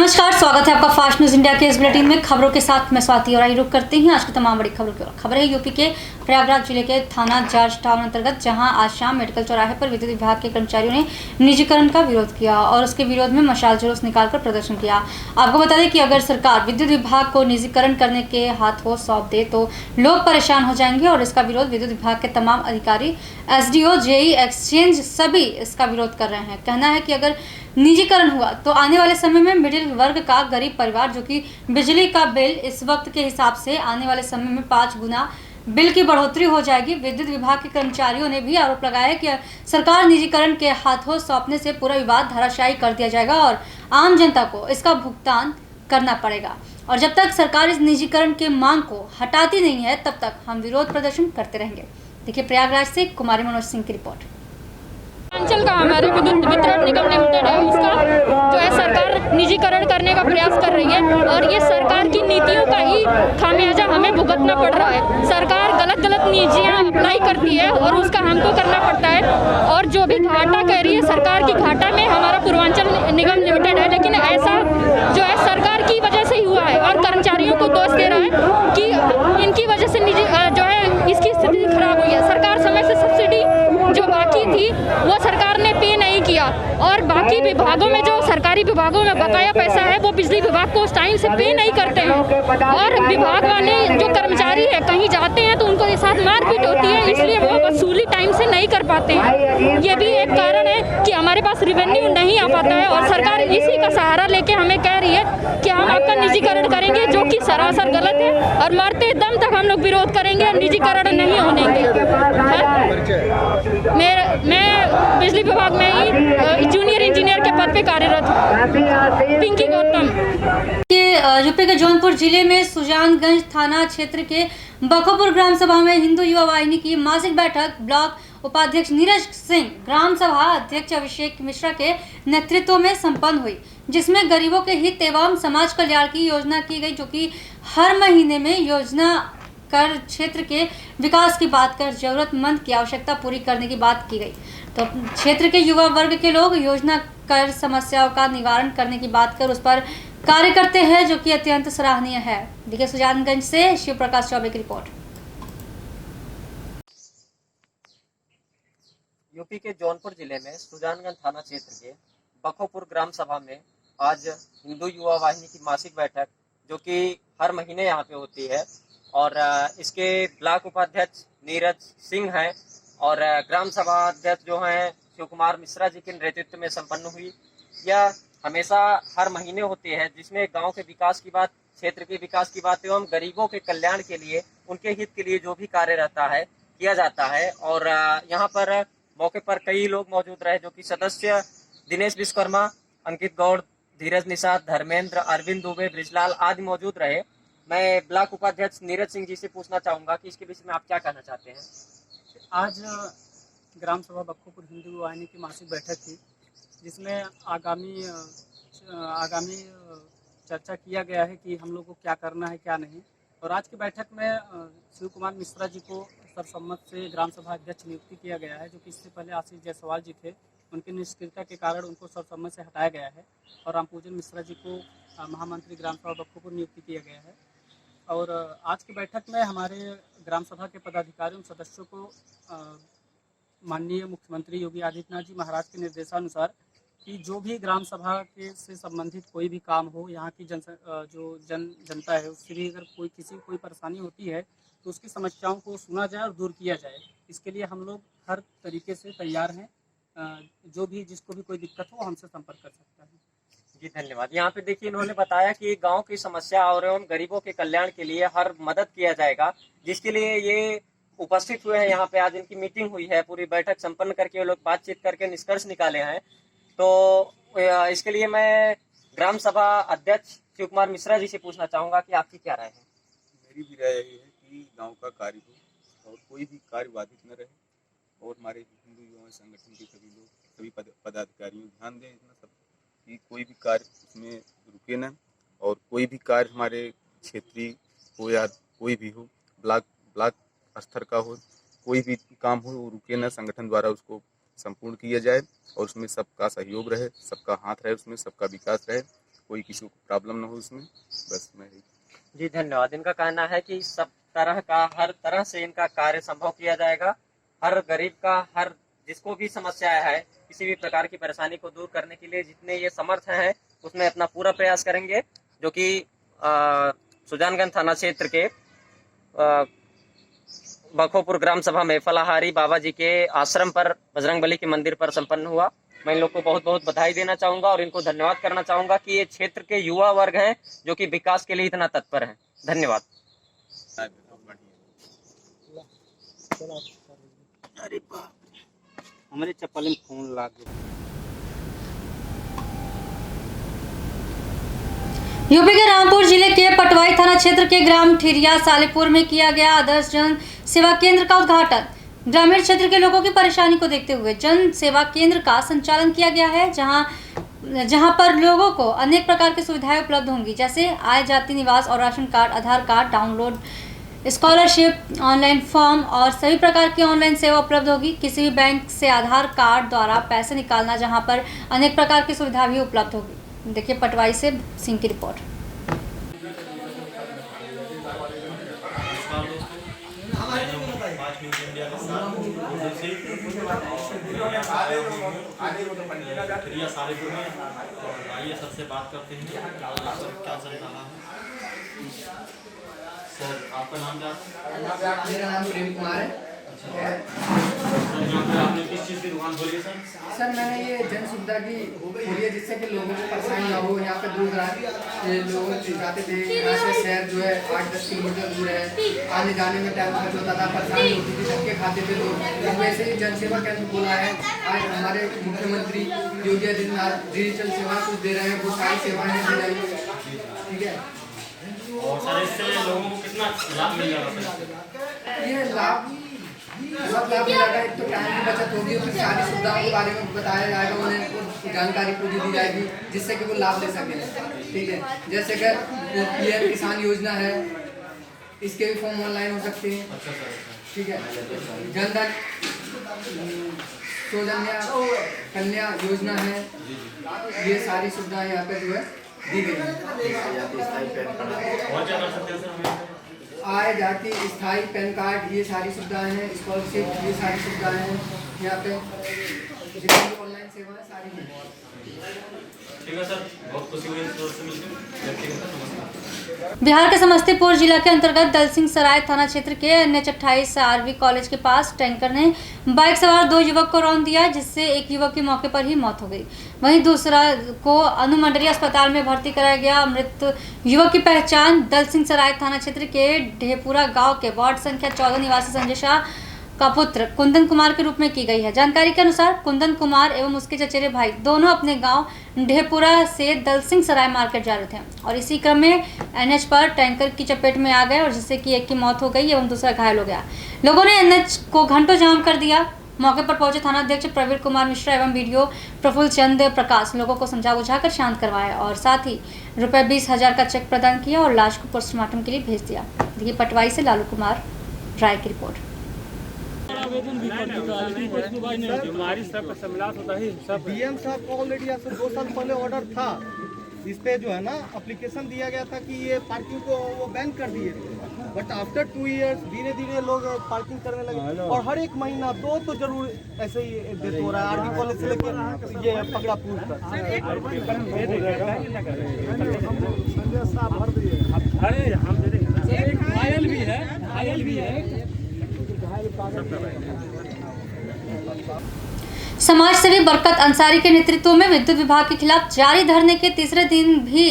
नमस्कार, स्वागत है आपका फास्ट न्यूज इंडिया के इस बुलेटिन में। खबरों के साथ मैं स्वाति और आई रुक करते हैं आज की तमाम बड़ी खबरों की ओर। खबर है यूपी के प्रयागराज जिले के थाना जॉर्ज टाउन अंतर्गत, जहां आज शाम मेडिकल चौराहे पर विद्युत विभाग के कर्मचारियों ने निजीकरण का विरोध किया और उसके विरोध में मशाल जुलूस निकालकर प्रदर्शन किया। आपको बता दें कि अगर सरकार विद्युत विभाग को निजीकरण करने के हाथों सौंप दे तो लोग परेशान हो जाएंगे और इसका विरोध विद्युत विभाग के तमाम अधिकारी, एसडीओ, जेई, एक्सचेंज सभी इसका विरोध कर रहे हैं। कहना है कि अगर निजीकरण हुआ तो आने वाले समय में मिडिल वर्ग का गरीब परिवार, जो कि बिजली का बिल इस वक्त के हिसाब से आने वाले समय में 5 गुना बिल की बढ़ोतरी हो जाएगी। विद्युत विभाग के कर्मचारियों ने भी आरोप लगाया कि सरकार निजीकरण के हाथों सौंपने से पूरा विवाद धराशायी कर दिया जाएगा और आम जनता को इसका भुगतान करना पड़ेगा। और जब तक सरकार इस निजीकरण के मांग को हटाती नहीं है तब तक हम विरोध प्रदर्शन करते रहेंगे। देखिए प्रयागराज से कुमारी मनोज सिंह की रिपोर्ट। पूर्वांचल का हमारे विद्युत वितरण निगम लिमिटेड है, उसका जो है सरकार निजीकरण करने का प्रयास कर रही है और ये सरकार की नीतियों का ही खामियाजा हमें भुगतना पड़ रहा है। सरकार गलत नीतियाँ अप्लाई करती है और उसका हमको करना पड़ता है। और जो भी घाटा कह रही है सरकार की, घाटा में हमारा पूर्वांचल निगम लिमिटेड है, लेकिन ऐसा जो है सरकार की वजह से ही हुआ है और कर्मचारियों को दोष दे रहा है कि इनकी वजह से निजी जो है इसकी स्थिति खराब हुई है। सरकार समय से सब्सिडी जो बाकी थी वो सरकार ने पे नहीं किया और बाकी विभागों में जो सरकारी विभागों में बकाया पैसा है वो बिजली विभाग को उस टाइम से पे नहीं करते हैं। और विभाग वाले जो कर्मचारी है कहीं जाते हैं तो उनको साथ मारपीट होती है, इसलिए वो वसूली टाइम से नहीं कर पाते हैं। ये भी एक कारण है कि हमारे पास रेवेन्यू नहीं आ पाता है और सरकार इसी का सहारा लेके हमें कह रही है कि हम आपका निजीकरण करेंगे, जो कि सरासर गलत है और मरते दम तक हम लोग विरोध करेंगे और निजीकरण नहीं होने देंगे। मैं बिजली विभाग में ही जूनियर इंजीनियर के पद पे कार्यरत हूँ। पिंकी गौतम। यूपी के जौनपुर जिले में सुजानगंज थाना क्षेत्र के बखोपुर ग्राम सभा में हिंदू युवा वाहिनी की मासिक बैठक ब्लॉक उपाध्यक्ष नीरज सिंह, ग्राम सभा अध्यक्ष अभिषेक मिश्रा के नेतृत्व में संपन्न हुई, जिसमें गरीबों के हित एवं समाज कल्याण की योजना की गई, जो कि हर महीने में योजना कर क्षेत्र के विकास की बात कर जरूरतमंद की आवश्यकता पूरी करने की बात की गई। तो क्षेत्र के युवा वर्ग के लोग योजना कर समस्याओं का निवारण करने की बात कर उस पर कार्य करते हैं, जो कि अत्यंत सराहनीय है। देखिए सुजानगंज से शिव प्रकाश चौबे की रिपोर्ट। यूपी के जौनपुर जिले में सुजानगंज थाना क्षेत्र के बखोपुर ग्राम सभा में आज हिंदू युवा वाहिनी की मासिक बैठक, जो कि हर महीने यहाँ पे होती है, और इसके ब्लॉक उपाध्यक्ष नीरज सिंह हैं और ग्राम सभा अध्यक्ष जो हैं शिव कुमार मिश्रा जी के नेतृत्व में संपन्न हुई। यह हमेशा हर महीने होती है, जिसमें गांव के विकास की बात, क्षेत्र के विकास की बात एवं गरीबों के कल्याण के लिए, उनके हित के लिए जो भी कार्य रहता है किया जाता है। और यहाँ पर मौके पर कई लोग मौजूद रहे, जो कि सदस्य दिनेश विश्वकर्मा, अंकित गौड़, धीरज निषाद, धर्मेंद्र, अरविंद दुबे, ब्रिजलाल आदि मौजूद रहे। मैं ब्लॉक उपाध्यक्ष नीरज सिंह जी से पूछना चाहूंगा कि इसके विषय में आप क्या कहना चाहते हैं। आज ग्राम सभा बखोपुर हिंदू वाहिनी की मासिक बैठक थी, जिसमें आगामी चर्चा किया गया है कि हम लोग को क्या करना है क्या नहीं। और आज की बैठक में शिव कुमार मिश्रा जी को सर्वसम्मत से ग्राम सभा अध्यक्ष नियुक्ति किया गया है, जो कि इससे पहले आशीष जायसवाल जी थे, उनकी निष्क्रियता के कारण उनको सर्वसम्मत से हटाया गया है। और रामपूजन मिश्रा जी को महामंत्री ग्राम सभा बखोपुर नियुक्ति किया गया है। और आज की बैठक में हमारे ग्राम सभा के पदाधिकारियों सदस्यों को माननीय मुख्यमंत्री योगी आदित्यनाथ जी महाराज के निर्देशानुसार कि जो भी ग्राम सभा के से संबंधित कोई भी काम हो, यहाँ की जनता है उससे भी अगर कोई परेशानी होती है तो उसकी समस्याओं को सुना जाए और दूर किया जाए। इसके लिए हम लोग हर तरीके से तैयार हैं। जिसको भी कोई दिक्कत हो हमसे संपर्क कर सकता है। जी धन्यवाद। यहाँ पे देखिए इन्होंने बताया कि गांव की समस्या और एवं गरीबों के कल्याण के लिए हर मदद किया जाएगा, जिसके लिए ये उपस्थित हुए हैं। यहाँ पे आज इनकी मीटिंग हुई है, पूरी बैठक संपन्न करके वो लोग बातचीत करके निष्कर्ष निकाले हैं। तो इसके लिए मैं ग्राम सभा अध्यक्ष शिव कुमार मिश्रा जी से पूछना चाहूंगा कि आपकी क्या राय है। मेरी भी राय यही है कि गांव का कार्य हो और कोई भी कार्य बाधित न रहे, और हमारे हिंदू युवा संगठन के सभी लोग, सभी पदाधिकारियों ध्यान दें इतना सब कि कोई भी कार्य उसमें रुके न, और कोई भी कार्य हमारे क्षेत्रीय हो या कोई भी हो, ब्लॉक स्तर का हो, कोई भी काम हो वो रुके न, संगठन द्वारा उसको संपूर्ण किया जाए और उसमें सबका सहयोग रहे, सबका हाथ रहे, उसमें सबका विकास रहे। कोई किसी को प्रॉब्लम ना हो उसमें, बस मैं जी धन्यवाद। इनका कहना है कि सब तरह का हर तरह से इनका कार्य संभव किया जाएगा। हर गरीब का, हर जिसको भी समस्याएं है, किसी भी प्रकार की परेशानी को दूर करने के लिए जितने ये समर्थ हैं उसमें अपना पूरा प्रयास करेंगे। जो कि सुजानगंज थाना क्षेत्र के बखोपुर ग्राम सभा में फलाहारी बाबा जी के आश्रम पर बजरंगबली के मंदिर पर संपन्न हुआ। मैं इन लोग को बहुत बहुत बधाई देना चाहूंगा और इनको धन्यवाद करना चाहूंगा कि ये क्षेत्र के युवा वर्ग हैं जो कि विकास के लिए इतना तत्पर हैं। धन्यवाद। अरे बाप रे, हमारे चप्पल में खून लाग गया। यूपी के रामपुर जिले के पटवाई थाना क्षेत्र के ग्राम ठिरिया सालेपुर में किया गया आदर्श जन सेवा केंद्र का उद्घाटन। ग्रामीण क्षेत्र के लोगों की परेशानी को देखते हुए जन सेवा केंद्र का संचालन किया गया है, जहां पर लोगों को अनेक प्रकार की सुविधाएं उपलब्ध होंगी, जैसे आय जाति निवास और ration card, Aadhaar card download, scholarship, online form और सभी प्रकार की ऑनलाइन सेवा उपलब्ध होगी। किसी भी बैंक से आधार कार्ड द्वारा पैसे निकालना, जहां पर अनेक प्रकार की सुविधा भी उपलब्ध होगी। देखिए पटवाई से सिंह की रिपोर्ट। आइए सबसे बात करते हैं क्या चल रहा है। सर आपका नाम क्या है? मेरा नाम प्रेम कुमार है। आपने किस चीज़ की दुकान खोली है सर? सर मैंने ये जन सुविधा की खोली है, जिससे कि लोगों को परेशानी ना हो। यहाँ पे दूर दराज लोग जाते थे, यहाँ से शहर जो है 8-10 किलोमीटर दूर है, आने जाने में टाइम खर्च होता था, परेशानी होती थी, धक्के खाते थे लोग। इस वजह से जन सेवा केंद्र खोला है। आज हमारे मुख्यमंत्री योगी आदित्यनाथ डिजिटल सेवा कुछ दे रहे हैं, वो सारी सेवाएं दी जाएंगी। ठीक है। और सर इससे लोगों को कितना लाभ मिल जाएगा? ये लाभ बहुत लाभ मिलेगा। एक तो टाइम की बचत होगी और फिर सारी सुविधाओं के बारे में बताया जाएगा, उन्हें जानकारी पूरी दी जाएगी, जिससे कि वो लाभ ले सकें। ठीक है। जैसे कि पीएम किसान योजना है, इसके भी फॉर्म ऑनलाइन हो सकते हैं। ठीक है। जनधन सौजन्या कन्या योजना है, ये सारी सुविधाएं यहाँ पे जो है दी गई है। और क्या कर सकते हैं सर हमें? आय जाति स्थायी पैन कार्ड, ये सारी सुविधाएं हैं, स्कॉलरशिप, ये सारी सुविधाएं हैं यहाँ पे, जितनी भी ऑनलाइन सेवाएं सारी हैं। ठीक है सर, बहुत खुशी हुई से मिलकर। बिहार के समस्तीपुर जिला के अंतर्गत दलसिंह सराय थाना क्षेत्र के NH-28 आरवी कॉलेज के पास टैंकर ने बाइक सवार 2 युवक को रौंद दिया, जिससे एक युवक की मौके पर ही मौत हो गई। वहीं दूसरा को अनुमंडलीय अस्पताल में भर्ती कराया गया। मृत युवक की पहचान दलसिंह सराय थाना क्षेत्र के ढेपुरा गांव के वार्ड संख्या 14 निवासी संजय शाह का पुत्र कुंदन कुमार के रूप में की गई है। जानकारी के अनुसार कुंदन कुमार एवं उसके चचेरे भाई दोनों अपने गांव ढेपुरा से दलसिंह सराय मार्केट जा रहे थे और इसी क्रम में NH पर टैंकर की चपेट में आ गए और जिससे कि एक की मौत हो गई एवं दूसरा घायल हो गया। लोगों ने NH को घंटों जाम कर दिया। मौके पर पहुंचे थाना अध्यक्ष प्रवीण कुमार मिश्रा एवं वीडियो प्रफुल्ल चंद प्रकाश लोगों को समझा बुझाकर शांत करवाया और साथ ही रुपये 20,000 का चेक प्रदान किया और लाश को पोस्टमार्टम के लिए भेज दिया। देखिए पटवाई से लालू कुमार राय की रिपोर्ट। हमारी सब सम्मिलात होता है। डीएम साहब को ऑलरेडी आज से 2 साल पहले ऑर्डर था, इस पे जो है ना एप्लीकेशन दिया गया था कि ये पार्किंग को वो बैन कर दिए, बट आफ्टर 2 इयर्स धीरे धीरे लोग पार्किंग करने लगे और हर एक महीना 2 तो जरूर ऐसे ही डेथ हो रहा है। आरडी कॉलेज से लेकर ये पगड़ापुर तक। संजय साहब भर दिए। अरे हम दे देंगे। घायल भी है, घायल भी है। समाज सेवी बरकत अंसारी के नेतृत्व में विद्युत विभाग के खिलाफ जारी धरने के तीसरे दिन भी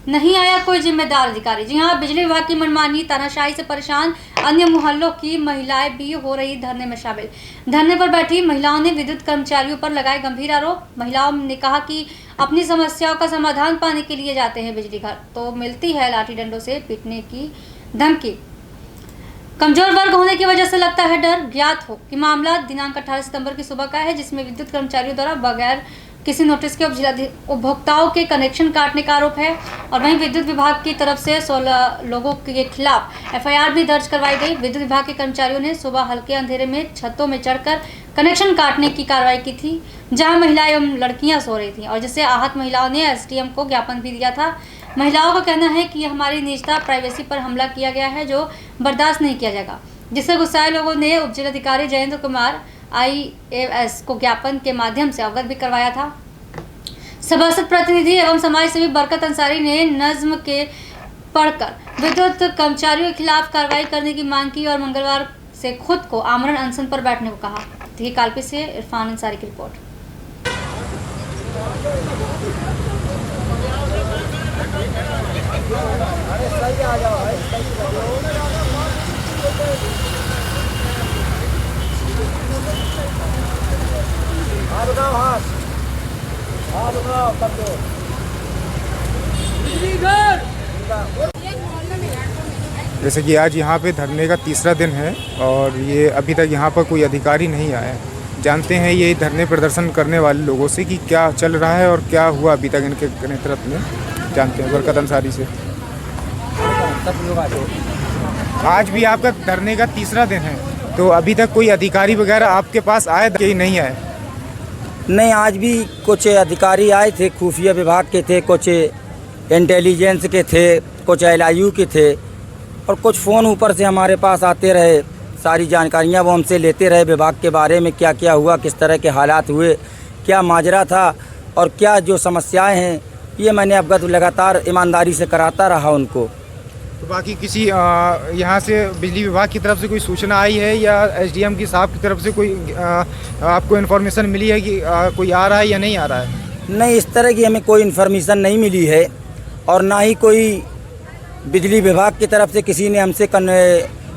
नहीं आया कोई जिम्मेदार अधिकारी। जी हां, बिजली विभाग की मनमानी तानाशाही से परेशान अन्य मोहल्लों की महिलाएं भी हो रही धरने में शामिल। धरने पर बैठी महिलाओं ने विद्युत कर्मचारियों पर लगाए गंभीर आरोप। महिलाओं ने कहा कि अपनी समस्याओं का समाधान पाने के लिए जाते हैं बिजली घर तो मिलती है लाठी डंडों से पीटने की धमकी। कमजोर वर्ग होने की वजह से लगता है डर। ज्ञात हो कि मामला दिनांक 18 सितंबर की सुबह का है, जिसमें विद्युत कर्मचारियों द्वारा बगैर किसी नोटिस के उपभोक्ताओं के कनेक्शन काटने का आरोप है। और वहीं विद्युत विभाग की तरफ से 16 लोगों के खिलाफ एफआईआर भी दर्ज करवाई गई। विद्युत विभाग के कर्मचारियों ने सुबह हल्के अंधेरे में छतों में चढ़कर कनेक्शन काटने की कार्रवाई की थी, जहां महिलाएं एवं लड़कियां सो रही थीं और जिससे आहत महिलाओं ने एसडीएम को ज्ञापन भी दिया था। महिलाओं का कहना है कि हमारी निजता प्राइवेसी पर हमला किया गया है जो बर्दाश्त नहीं किया जाएगा, जिससे गुस्साए लोगों ने उपजिलाधिकारी जयेंद्र कुमार IAS को ज्ञापन के माध्यम से अवगत भी करवाया था। सभासद प्रतिनिधि एवं समाज सेवी बरकत अंसारी ने नज्म के पढ़कर विद्युत कर्मचारियों के खिलाफ कार्रवाई करने की मांग की और मंगलवार से खुद को आमरण अनशन पर बैठने को कहा। देखिए कालपी से इरफान अंसारी की रिपोर्ट। जैसे कि आज यहाँ पे धरने का तीसरा दिन है और ये अभी तक यहाँ पर कोई अधिकारी नहीं आया है। जानते हैं ये धरने प्रदर्शन करने वाले लोगों से कि क्या चल रहा है और क्या हुआ अभी तक इनके नेतृत्व में, जानते हैं बरकत अंसारी से। आज भी आपका धरने का तीसरा दिन है, तो अभी तक कोई अधिकारी वगैरह आपके पास आए कि नहीं आए? नहीं, आज भी कुछ अधिकारी आए थे, खुफिया विभाग के थे, कुछ इंटेलिजेंस के थे, कुछ LIU के थे और कुछ फ़ोन ऊपर से हमारे पास आते रहे। सारी जानकारियां वो हमसे लेते रहे विभाग के बारे में, क्या क्या हुआ, किस तरह के हालात हुए, क्या माजरा था और क्या जो समस्याएं हैं, ये मैंने अवगत लगातार ईमानदारी से कराता रहा उनको। तो बाकी किसी यहाँ से बिजली विभाग की तरफ से कोई सूचना आई है या SDM की साहब की तरफ से कोई आपको इन्फॉर्मेशन मिली है कि कोई आ रहा है या नहीं आ रहा है? नहीं, इस तरह की हमें कोई इन्फॉर्मेशन नहीं मिली है और ना ही कोई बिजली विभाग की तरफ से किसी ने हमसे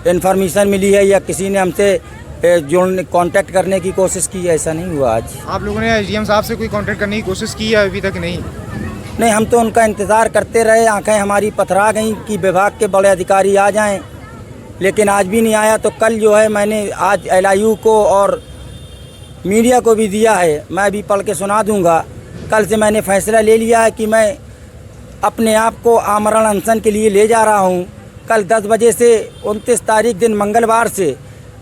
इन्फॉर्मेशन मिली है या किसी ने हमसे जोड़ने कांटेक्ट करने की कोशिश की है, ऐसा नहीं हुआ। आज आप लोगों ने SDM साहब से कोई कांटेक्ट करने की कोशिश की है? अभी तक नहीं। नहीं, हम तो उनका इंतज़ार करते रहे, आंखें हमारी पथरा गईं कि विभाग के बड़े अधिकारी आ जाएं, लेकिन आज भी नहीं आया। तो कल जो है मैंने आज LIU को और मीडिया को भी दिया है, मैं भी पढ़ के सुना दूंगा। कल से मैंने फैसला ले लिया है कि मैं अपने आप को आमरण अनशन के लिए ले जा रहा हूं। कल 10 बजे से 29 तारीख दिन मंगलवार से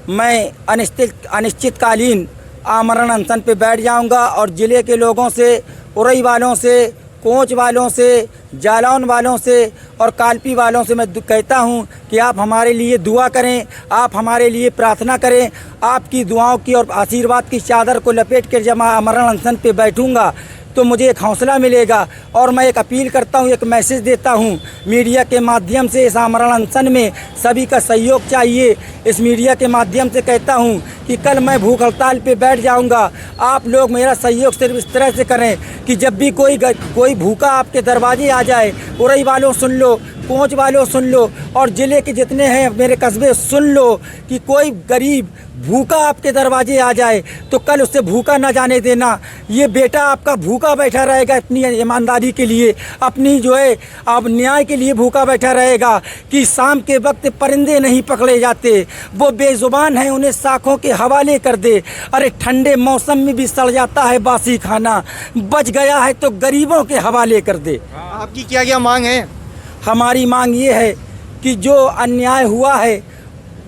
मैं अनिश्चितकालीन आमरण अनशन पे बैठ जाऊंगा और ज़िले के लोगों से, उरई वालों से, कोच वालों से, जालौन वालों से और कालपी वालों से मैं कहता हूं कि आप हमारे लिए दुआ करें, आप हमारे लिए प्रार्थना करें। आपकी दुआओं की और आशीर्वाद की चादर को लपेट कर जब मैं आमरण अनशन पे बैठूंगा तो मुझे एक हौसला मिलेगा। और मैं एक अपील करता हूं, एक मैसेज देता हूं मीडिया के माध्यम से, इस आमरण अनशन में सभी का सहयोग चाहिए। इस मीडिया के माध्यम से कहता हूं कि कल मैं भूख हड़ताल पे बैठ जाऊंगा। आप लोग मेरा सहयोग सिर्फ इस तरह से करें कि जब भी कोई भूखा आपके दरवाजे आ जाए, उरई वालों सुन लो, कोच वालों सुन लो और ज़िले के जितने हैं मेरे कस्बे सुन लो कि कोई गरीब भूखा आपके दरवाजे आ जाए तो कल उससे भूखा न जाने देना। ये बेटा आपका भूखा बैठा रहेगा अपनी ईमानदारी के लिए, अपनी जो है आप न्याय के लिए भूखा बैठा रहेगा कि शाम के वक्त परिंदे नहीं पकड़े जाते, वो बेजुबान हैं, उन्हें शाखों के हवाले कर दे। अरे ठंडे मौसम में भी सड़ जाता है बासी खाना, बच गया है तो गरीबों के हवाले कर दे। आपकी क्या क्या मांग है? हमारी मांग ये है कि जो अन्याय हुआ है,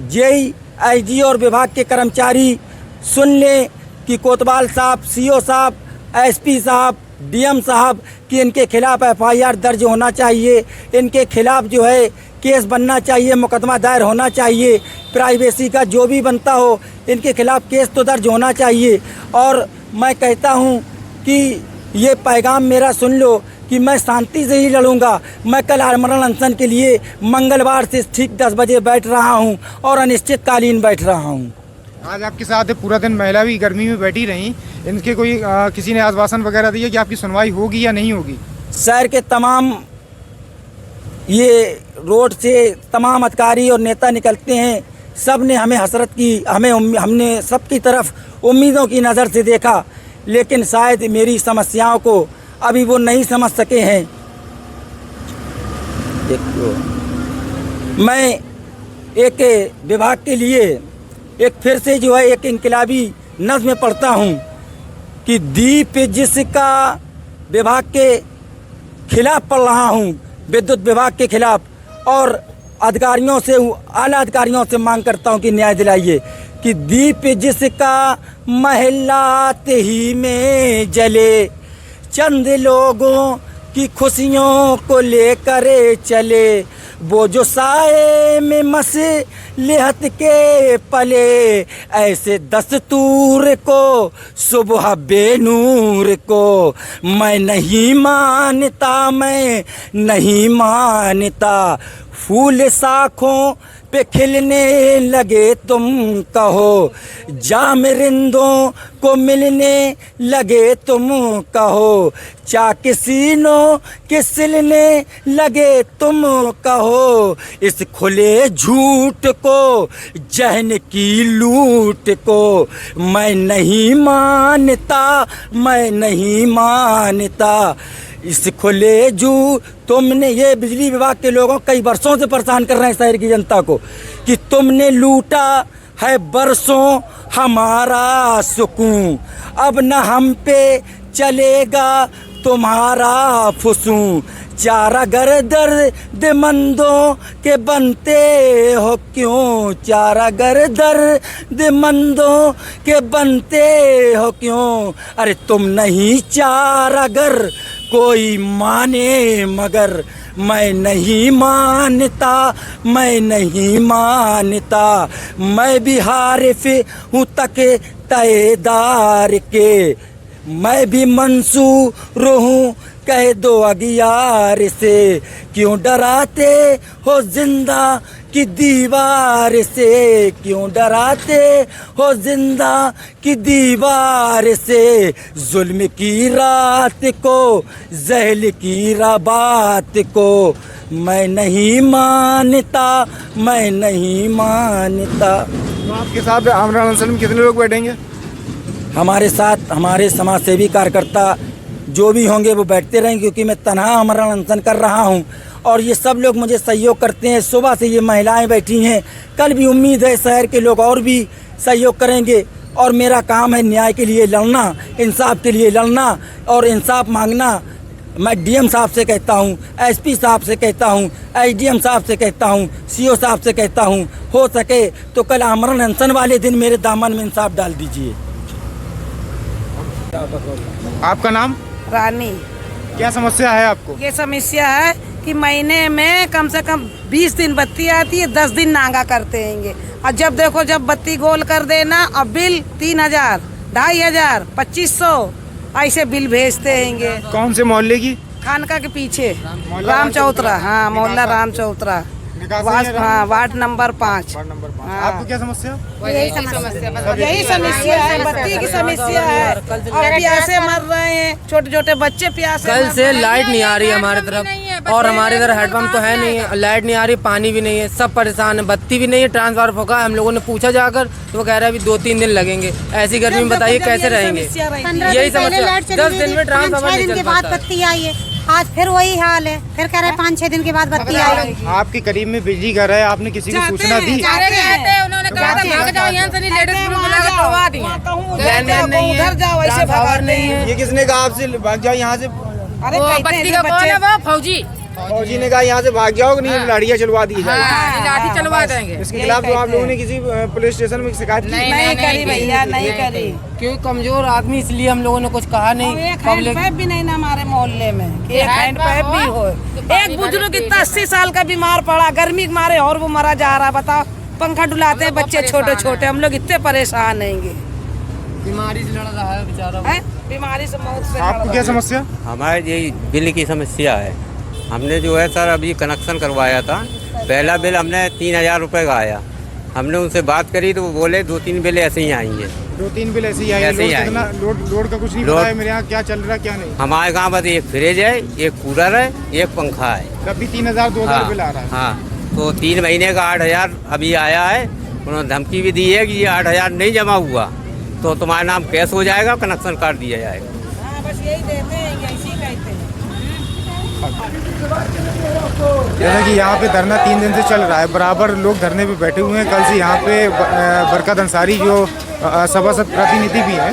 जेई, IG और विभाग के कर्मचारी सुन लें कि कोतवाल साहब, CO साहब, SP साहब, DM साहब कि इनके खिलाफ FIR दर्ज होना चाहिए, इनके खिलाफ जो है केस बनना चाहिए, मुकदमा दायर होना चाहिए, प्राइवेसी का जो भी बनता हो इनके खिलाफ केस तो दर्ज होना चाहिए। और मैं कहता हूँ कि ये पैगाम मेरा सुन लो कि मैं शांति से ही लड़ूंगा। मैं कल आमरण अनशन के लिए मंगलवार से ठीक 10 बजे बैठ रहा हूं और अनिश्चितकालीन बैठ रहा हूं। आज आपके साथ पूरा दिन महिला भी गर्मी में बैठी रहीं, इनके कोई किसी ने आश्वासन वगैरह दिया कि आपकी सुनवाई होगी या नहीं होगी? शहर के तमाम ये रोड से तमाम अधिकारी और नेता निकलते हैं, सब ने हमें हसरत की, हमने सबकी तरफ उम्मीदों की नज़र से देखा, लेकिन शायद मेरी समस्याओं को अभी वो नहीं समझ सके हैं। मैं एक विभाग के लिए एक फिर से जो है एक इनकलाबी नज़्म पढ़ता हूँ कि दीप जिसका विभाग के खिलाफ पढ़ रहा हूँ विद्युत विभाग के खिलाफ और अधिकारियों से, आला अधिकारियों से मांग करता हूं कि न्याय दिलाइए कि दीप जिसका महलात ही में जले, चंद लोगों की खुशियों को लेकर चले, वो जो साए में मसलहत के पले, ऐसे दस्तूर को सुबह बेनूर को मैं नहीं मानता, मैं नहीं मानता। फूल साखों पे खिलने लगे तुम कहो, जाम रिंदों को मिलने लगे तुम कहो, चाक सीनों के सिलने लगे तुम कहो, इस खुले झूठ को, जहन की लूट को मैं नहीं मानता, मैं नहीं मानता। इस खुले तुमने, ये बिजली विभाग के लोगों कई वर्षों से परेशान कर रहे हैं शहर की जनता को कि तुमने लूटा है बरसों हमारा सुकून, अब न हम पे चलेगा तुम्हारा फुसूं। चारा गर दर्द मंदों के बनते हो क्यों, चारा गर दर्द मंदों के बनते हो क्यों, अरे तुम नहीं चारा गर कोई माने मगर, मैं नहीं मानता, मैं नहीं मानता। मैं भी हारिफ हूँ तक तयदार के, मैं भी मंसूर हूँ कह दो अगियार से, क्यों डराते हो जिंदा की दीवार से, क्यों डराते हो जिंदा की दीवार से, जुल्म की रात को, जहल की रात को मैं नहीं मानता, मैं नहीं मानता। तो आपके साथ आमरण अनशन में कितने लोग बैठेंगे? हमारे साथ हमारे समाज सेवी कार्यकर्ता जो भी होंगे वो बैठते रहेंगे, क्योंकि मैं तनहा आमरण अनशन कर रहा हूं और ये सब लोग मुझे सहयोग करते हैं। सुबह से ये महिलाएं बैठी हैं, कल भी उम्मीद है शहर के लोग और भी सहयोग करेंगे और मेरा काम है न्याय के लिए लड़ना, इंसाफ के लिए लड़ना और इंसाफ मांगना। मैं डीएम साहब से कहता हूँ, एसपी साहब से कहता हूँ, एसडीएम साहब से कहता हूँ, सीओ साहब से कहता हूँ, हो सके तो कल आमरण अनशन वाले दिन मेरे दामन में इंसाफ डाल दीजिए। आपका नाम? रानी। क्या समस्या है आपको? ये समस्या है कि महीने में कम से कम 20 दिन बत्ती आती है, 10 दिन नांगा करते हैंगे और जब देखो जब बत्ती गोल कर देना अब बिल 3000, 2500, 2500 ऐसे बिल भेजते हैंगे। कौन से मोहल्ले की? खानका के पीछे राम चौतरा। हाँ, मोहल्ला राम चौतरा, वार्ड नंबर 5। आपको क्या समस्या? यही समस्या है, बत्ती की समस्या है और प्यासे मर रहे हैं, छोटे छोटे बच्चे प्यासे। कल से लाइट नहीं आ रही है हमारे तरफ और हमारे इधर हेडपम्प तो है नहीं, लाइट नहीं आ रही, पानी भी नहीं है, सब परेशान है, बत्ती भी नहीं है, ट्रांसफार्मर फूका। हम लोगों ने पूछा जाकर तो वो कह रहा है अभी 2-3 दिन लगेंगे। ऐसी गर्मी में बताइए कैसे रहेंगे? यही समस्या, 10 दिन में ट्रांसफार्मर नहीं चल पाता। बत्ती आई है, आज फिर वही हाल है, फिर कह रहे हैं 5-6 दिन के बाद बत्ती आएगी। आपके करीब में बिजली घर है, आपने किसी को सूचना दी? उन्होंने कहा था भाग जाओ यहाँ से, नहीं लेडीज ग्रुप बुला के करवा दिए। उधर जाओ, ऐसे भगाते नहीं है। ये किसने कहा आपसे भाग जाओ यहाँ से? अरे बत्ती का कौन है वो? फौजी। फौजी ने कहा यहाँ से भाग जाओ, नहीं लाठियाँ चलवा दी जाए। लाठी चलवा देंगे। इसके खिलाफ तो आप लोगों ने किसी पुलिस स्टेशन में शिकायत की? नहीं करी भैया, नहीं करी, क्यों कमजोर आदमी, इसलिए हम लोगों ने कुछ कहा नहीं। एक हैंड पाइप भी नहीं ना हमारे मोहल्ले में, एक हैंड पाइप भी हो। एक बुजुर्ग इतना 80 साल का बीमार पड़ा, गर्मी के मारे और वो मरा जा रहा। बताओ, पंखा डुलाते हैं बच्चे छोटे छोटे, हम लोग इतने परेशान हैंगे। बीमारी से लड़ रहा है बेचारा, बीमारी से मौत से। आपको क्या समस्या? हमारे यही बिल की समस्या है। हमने जो है सर अभी कनेक्शन करवाया था, पहला बिल हमने 3000 रुपये का आया। हमने उनसे बात करी तो वो बोले 2-3 बिल ऐसे ही आएंगे। 2-3 बिल ऐसे ही आएंगे? लोड का कुछ नहीं पता है मेरे यहाँ, क्या चल रहा क्या नहीं? हमारे गाँव बस एक फ्रिज है, एक कूलर है, एक पंखा है, तब भी 3000-2000 बिल आ रहा है। हाँ, तो 3 महीने का 8000 अभी आया है। उन्होंने धमकी भी दी है कि ये 8000 नहीं जमा हुआ तो तुम्हारा नाम कैश हो जाएगा, कनेक्शन काट दिया जाएगा। बस यही देते हैं, ऐसे ही कहते हैं। जैसा कि यहाँ पे धरना 3 दिन से चल रहा है, बराबर लोग धरने पे बैठे हुए हैं। कल से यहाँ पे बरकत अंसारी जो सभासद प्रतिनिधि भी हैं,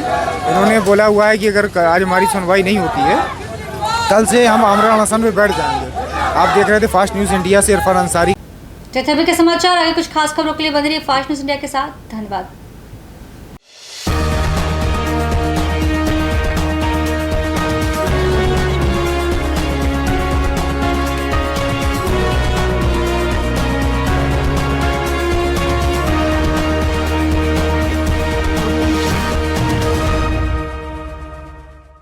इन्होंने बोला हुआ है कि अगर आज हमारी सुनवाई नहीं होती है, कल से हम आमरण अनशन पे बैठ जाएंगे। आप देख रहे थे फास्ट न्यूज़ इंडिया से इरफान अंसारी। के समाचार आगे कुछ खास खबरों के लिए बने रहिए फास्ट न्यूज़ इंडिया के साथ। धन्यवाद।